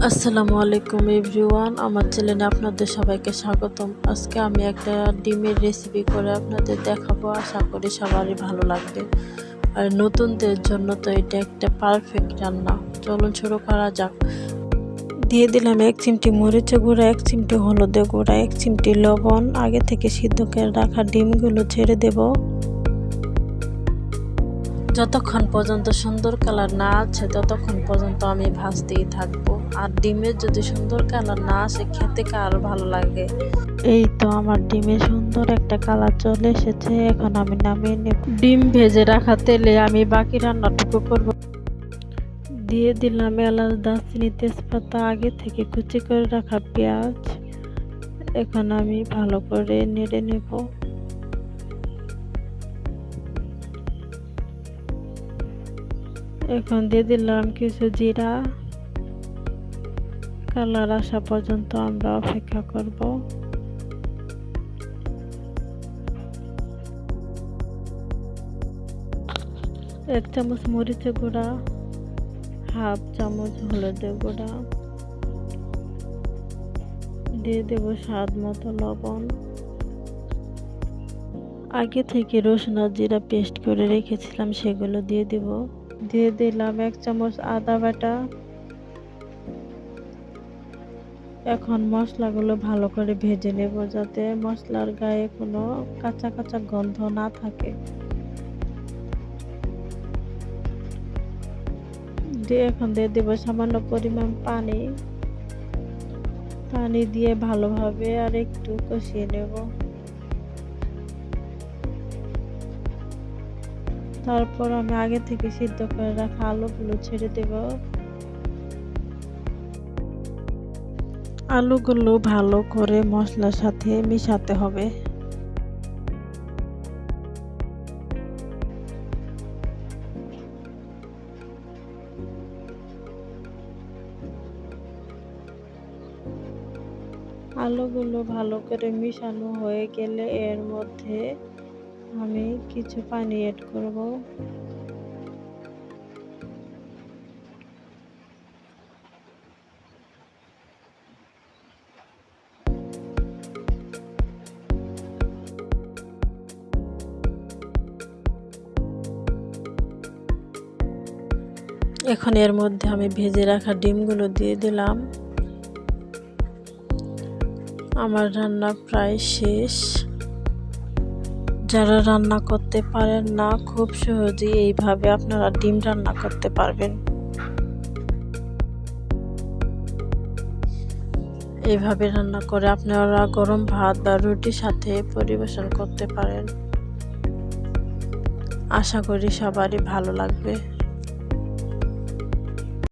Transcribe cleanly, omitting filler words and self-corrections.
আসসালামু আলাইকুম এভরিওয়ান, আমার চ্যানেলে আপনাদের সবাইকে স্বাগতম। আজকে আমি একটা ডিমের রেসিপি করে আপনাদের দেখাবো। আশা করি সবারই ভালো লাগবে। আর নতুনদের জন্য তো এটা একটা পারফেক্ট রান্না। চলুন শুরু করা যাক। দিয়ে দিলাম 1 চিমটি মরিচের গুঁড়া, 1 চিমটি হলুদের গুঁড়া, 1 চিমটি লবণ। আগে থেকে সিদ্ধ করে রাখা ডিমগুলো ছেড়ে দেব। যতক্ষণ পর্যন্ত সুন্দর কালার না আসে ততক্ষণ পর্যন্ত আমি ভাজতেই থাকবো। আর ডিমের যদি সুন্দর কালার না আসে খেতে আরো ভালো লাগে। এই তো আমার ডিমে সুন্দর একটা কালার চলে এসেছে। এখন আমি নামিয়ে নেব। ডিম ভেজে রাখা তেলে আমি বাকি রান্নাটুকু করব। দিয়ে দিলাম এলাচ, দারচিনি, তেজপাতা, আগে থেকে কুচি করে রাখা পেঁয়াজ। এখন আমি ভালো করে নেড়ে নেব। এখন দিয়ে দিলাম কিছু জিরা। কালার আসা পর্যন্ত আমরা অপেক্ষা করব। এক চামচ মরিচের গুঁড়া, হাফ চামচ হলুদের গুঁড়া, দিয়ে দেব স্বাদ মতো লবণ। আগে থেকে রসুন আর জিরা পেস্ট করে রেখেছিলাম সেগুলো দিয়ে দেব। দিয়ে দিলাম 1 চামচ আদা বাটা। এখন মশলাগুলো ভালো করে ভেজে নেব যাতে মশলার গায়ে কোনো কাঁচা কাঁচা গন্ধ না থাকে। এখন দিয়ে দেব সামান্য পরিমাণ পানি। পানি দিয়ে ভালোভাবে আর একটু কষিয়ে নেব। তারপর আমি আগে থেকে সিদ্ধ করে রাখা আলুগুলো ছেড়ে দেব। আলুগুলো ভালো করে মশলার সাথে মিশাতে হবে। আলুগুলো ভালো করে মিশানো হয়ে গেলে এর মধ্যে আমি কিছু পানি অ্যাড করব। এখন এর মধ্যে আমি ভেজে রাখা ডিমগুলো দিয়ে দিলাম। আমার রান্না প্রায় শেষ। যারা রান্না করতে পারেন না, খুব সহজেই এইভাবে আপনারা ডিম রান্না করতে পারবেন। এইভাবে রান্না করে আপনারা গরম ভাত বা রুটির সাথে পরিবেশন করতে পারেন। আশা করি সবারই ভালো লাগবে।